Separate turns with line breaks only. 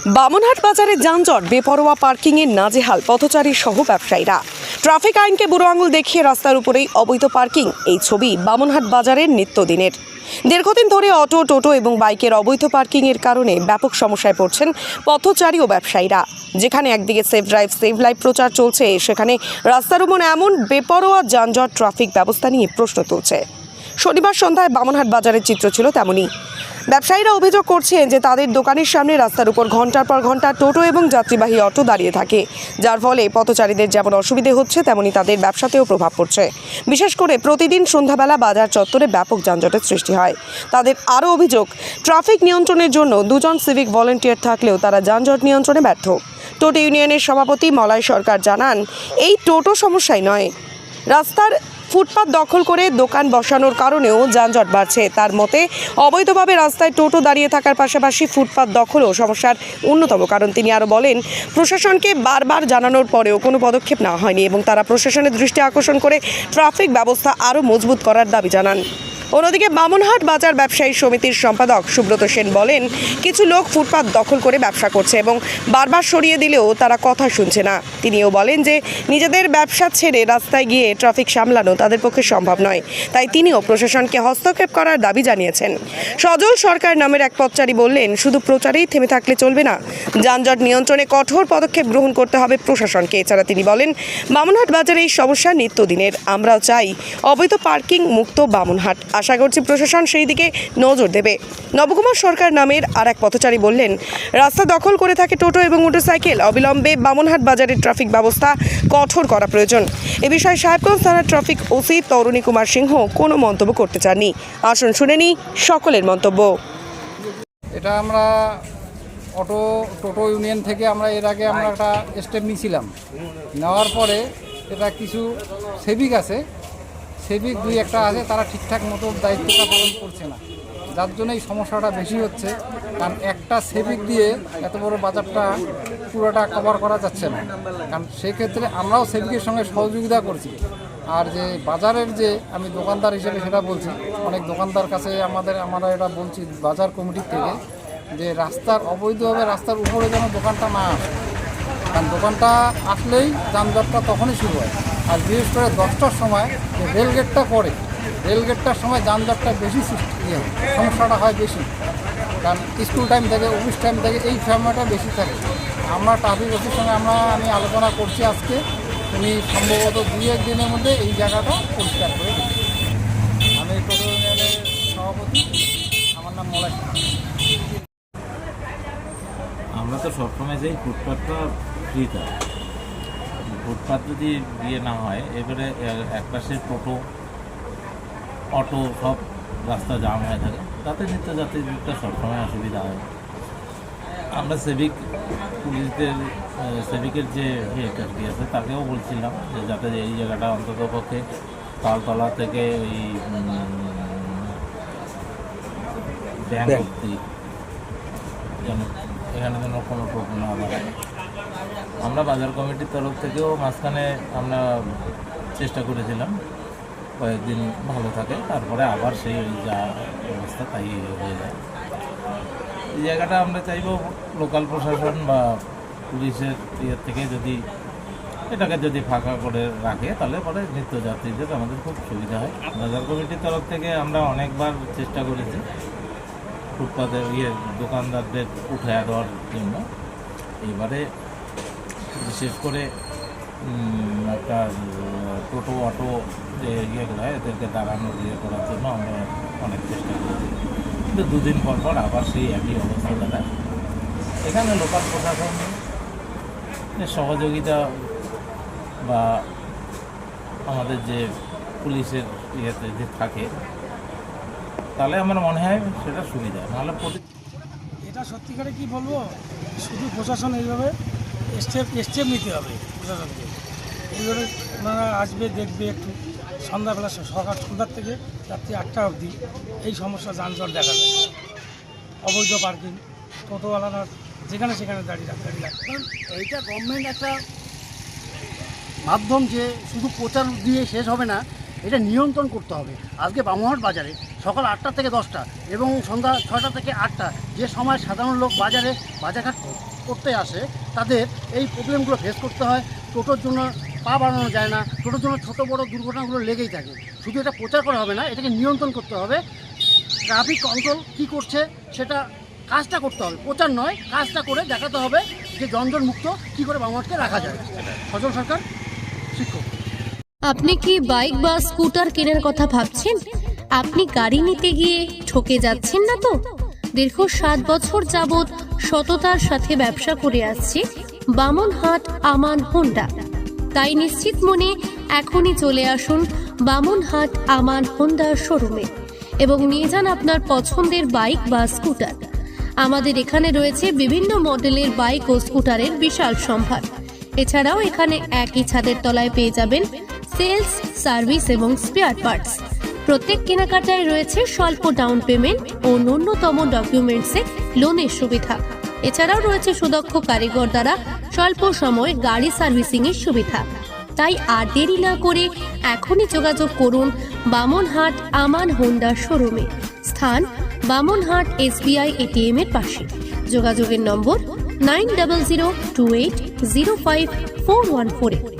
বামনহাট বাজারে যানজট, বেপরোয়া পার্কিংয়ে নাজেহাল পথচারী সহ ব্যবসায়ীরা। ট্রাফিক আইনকে বুড়ো আঙুল দেখিয়ে রাস্তার উপরেই অবৈধ পার্কিং, এই ছবি বামনহাট বাজারের নিত্যদিনের। দীর্ঘদিন ধরে অটো, টোটো এবং বাইকের অবৈধ পার্কিংয়ের কারণে ব্যাপক সমস্যায় পড়ছেন পথচারী ও ব্যবসায়ীরা। যেখানে একদিকে সেভ ড্রাইভ সেভ লাইফ প্রচার চলছে, সেখানে রাস্তার উপর এমন বেপরোয়া যানজট ট্রাফিক ব্যবস্থা নিয়ে প্রশ্ন তুলছে। শনিবার সন্ধ্যায় বামনহাট বাজারের চিত্র ছিল তেমনই। ব্যবসায়ীরা অভিযোগ করছেন যে তাদের দোকানের সামনে রাস্তার উপর ঘন্টার পর ঘন্টা টোটো এবং যাত্রীবাহী অটো দাঁড়িয়ে থাকে, যার ফলে পথচারীদের যেমন অসুবিধে হচ্ছে তেমনি তাদের ব্যবসাতেও প্রভাব পড়ছে। বিশেষ করে প্রতিদিন সন্ধ্যাবেলা বাজার চত্বরে ব্যাপক যানজটের সৃষ্টি হয়। তাদের আরও অভিযোগ, ট্রাফিক নিয়ন্ত্রণের জন্য দুজন সিভিক ভলেন্টিয়ার থাকলেও তারা যানজট নিয়ন্ত্রণে ব্যর্থ। টোটো ইউনিয়নের সভাপতি মলয় সরকার জানান, এই টোটো সমস্যাই নয়, রাস্তার ফুটপাত দখল করে দোকান বসানোর কারণেও যানজট বাড়ছে। তার মতে, অবৈধভাবে রাস্তায় টোটো দাঁড়িয়ে থাকার পাশাপাশি ফুটপাত দখলও সমস্যার অন্যতম কারণ। তিনি আরও বলেন, প্রশাসনকে বারবার জানানোর পরেও কোনো পদক্ষেপ নেওয়া হয়নি এবং তারা প্রশাসনের দৃষ্টি আকর্ষণ করে ট্রাফিক ব্যবস্থা আরও মজবুত করার দাবি জানান। অন্যদিকে বামনহাট বাজার ব্যবসায়ী সমিতির সম্পাদক সুব্রত সেন বলেন, কিছু লোক ফুটপাত দখল করে ব্যবসা করছে এবং বারবার সরিয়ে দিলেও তারা কথা শুনছে না। তিনিও বলেন যে নিজেদের ব্যবসা ছেড়ে রাস্তায় গিয়ে ট্রাফিক সামলানো তাদের পক্ষে সম্ভব নয়, তাই তিনিও প্রশাসনকে হস্তক্ষেপ করার দাবি জানিয়েছেন। সজল সরকার নামের এক পথচারী বললেন, শুধু প্রচারেই থেমে থাকলে চলবে না, যানজট নিয়ন্ত্রণে কঠোর পদক্ষেপ গ্রহণ করতে হবে প্রশাসনকে। এছাড়া তিনি বলেন, বামনহাট বাজারে এই সমস্যা নিত্যদিনের, আমরাও চাই অবৈধ পার্কিং মুক্ত বামনহাট। আশা করছি প্রশাসন সেই দিকে নজর দেবে। নবকুমার সরকার নামের আর এক পথচারী বললেন, রাস্তা দখল করে থাকে টোটো এবং মোটরসাইকেল, অবিলম্বে বামনহাট বাজারের ট্রাফিক ব্যবস্থা কঠোর করা প্রয়োজন। এ বিষয়ে সাহেবগঞ্জ থানার ট্রাফিক ওসি তরুণী কুমার সিংহ কোনো মন্তব্য করতে চাননি। আসুন শুনে নিই সকলের মন্তব্য।
এটা আমরা টোটো ইউনিয়ন থেকে আমরা এর আগে আমরা একটা স্টেপ নিয়েছিলাম। নেওয়ার পরে এটা কিছু সেভিক আছে, সেভিক দুই একটা আছে, তারা ঠিকঠাক মতো দায়িত্বটা পালন করছে না, যার জন্য এই সমস্যাটা বেশি হচ্ছে। কারণ একটা সেভিক দিয়ে এত বড় বাজারটা পুরোটা কভার করা যাচ্ছে না। কারণ সেক্ষেত্রে আমরাও সেভিকের সঙ্গে সহযোগিতা করছি। আর যে বাজারের যে আমি দোকানদার হিসেবে সেটা বলছি, অনেক দোকানদার কাছে আমরা এটা বলছি বাজার কমিটির থেকে, যে রাস্তার অবৈধভাবে রাস্তার উপরে যেন দোকানটা না আসে। কারণ দোকানটা আসলেই যানজটটা তখনই শুরু হয়। আর বিশেষ করে 10টার সময় যে রেলগেটটা পড়ে, রেলগেটটার সময় যানজটটা বেশি সমস্যাটা হয় বেশি। কারণ স্কুল টাইম থেকে, অফিস টাইম থেকে এই সময়টা বেশি থাকে। আমরা ট্রাফিক ওসির সঙ্গে আমি আলোচনা করছি আজকে, উনি সম্ভবত 2-1 দিনের মধ্যে এই জায়গাটা পরিষ্কার করে দিচ্ছি। আমি টোটো ইউনিয়নের সভাপতি, আমার নাম মলয়।
আমরা তো সবসময় চাই ফুটপাথটা ফ্রি থাকে। ফুটপাথ যদি ইয়ে না হয়, এবারে একপাশে টোটো, অটো সব রাস্তা জাম হয়ে থাকে, তাতে নিত্যযাত্রীদের সবসময় অসুবিধা হয়। আমরা সেভিকের যে হেডটি আছে তাকেও বলছিলাম যে যাতে এই জায়গাটা অন্তত পক্ষে তালতলা থেকে ওই ব্যাংক অব্দি যেন এখানে যেন কোনো প্রবলেম না হয়। আমরা বাজার কমিটির তরফ থেকেও মাঝখানে আমরা চেষ্টা করেছিলাম, কয়েকদিন ভালো থাকে, তারপরে আবার সেই যা অবস্থা তাই হয়ে যায়। এই জায়গাটা আমরা চাইব লোকাল প্রশাসন বা পুলিশের ইয়ের থেকে যদি এটাকে যদি ফাঁকা করে রাখে, তাহলে পরে নিত্যযাত্রীদের আমাদের খুব সুবিধা হয়। বাজার কমিটির তরফ থেকে আমরা অনেকবার চেষ্টা করেছি ফুটপাতের দোকানদারদের উঠে দেওয়ার জন্য। এবারে বিশেষ করে একটা টোটো, অটো যে ইয়েগুলো হয় এদেরকে দাঁড়ানোর করার জন্য আমরা অনেক চেষ্টা করেছি, কিন্তু 2 দিন পর পর আবার সেই একই অবস্থা দাঁড়ায়। এখানে লোকাল প্রশাসনের সহযোগিতা বা আমাদের যে পুলিশের ইয়েতে যে থাকে, তাহলে আমার মনে হয় সেটা সুবিধা। নাহলে
এটা সত্যিকারে কি বলবো, শুধু প্রশাসন এইভাবে স্টেপ নিতে হবে। প্রশাসনকে এইভাবে ওনারা আসবে, দেখবে, একটু সন্ধ্যাবেলা সন্ধ্যার থেকে রাত্রি 8টা অবধি এই সমস্যা যানজট দেখা যায়। অবৈধ পার্কিং, টোটোওয়ালারা যেখানে সেখানে দাঁড়িয়ে রাখতে।
কারণ এইটা গভর্নমেন্ট একটা মাধ্যম, যে শুধু প্রচার দিয়ে শেষ হবে না, এটা নিয়ন্ত্রণ করতে হবে। আজকে বামনহাট বাজারে সকাল 8টা থেকে 10টা এবং সন্ধ্যা 6টা থেকে 8টা যে সময় সাধারণ লোক বাজারে বাজারঘাট করতে আসে তাদের এই প্রবলেমগুলো ফেস করতে হয়। টোটোর জন্য পা বাড়ানো যায় না, টোটোর জন্য ছোটো বড় দুর্ঘটনাগুলো লেগেই থাকে। শুধু এটা প্রচার করা হবে না, এটাকে নিয়ন্ত্রণ করতে হবে। ট্রাফিক কন্ট্রোল কী করছে সেটা কাজটা করতে হবে, প্রচার নয়, কাজটা করে দেখাতে হবে যে জঞ্জট মুক্ত কী করে বামহাটকে রাখা যায়। সজল সরকার, শিক্ষক।
আপনি কি বাইক বা স্কুটার কেনার কথা ভাবছেন? আপনি গাড়ি নিতে গিয়ে ঠকে যাচ্ছেন না তো? দীর্ঘ 7 বছর যাবৎ সততার সাথে ব্যবসা করে আসছে বামনহাট আমান হোন্ডা। তাই নিশ্চিত মনে এখনই চলে আসুন বামনহাট আমান হোন্ডা শোরুমে এবং নিয়ে যান আপনার পছন্দের বাইক বা স্কুটার। আমাদের এখানে রয়েছে বিভিন্ন মডেলের বাইক ও স্কুটারের বিশাল সম্ভার। এছাড়াও এখানে একই ছাদের তলায় পেয়ে যাবেন সেলস, সার্ভিস এবং স্পেয়ার পার্টস। প্রত্যেক কেনাকাটায় রয়েছে স্বল্প ডাউন পেমেন্ট ও ন্যূনতম ডকুমেন্টসে লোনের সুবিধা। এছাড়াও রয়েছে সুদক্ষ কারিগর দ্বারা স্বল্প সময়ে গাড়ি সার্ভিসিং এর সুবিধা। তাই আর দেরি না করে এখনই যোগাযোগ করুন বামনহাট আমান হোন্ডা শোরুমে। স্থান বামনহাট SBI ATM এর পাশে। যোগাযোগের নম্বর 9002805414।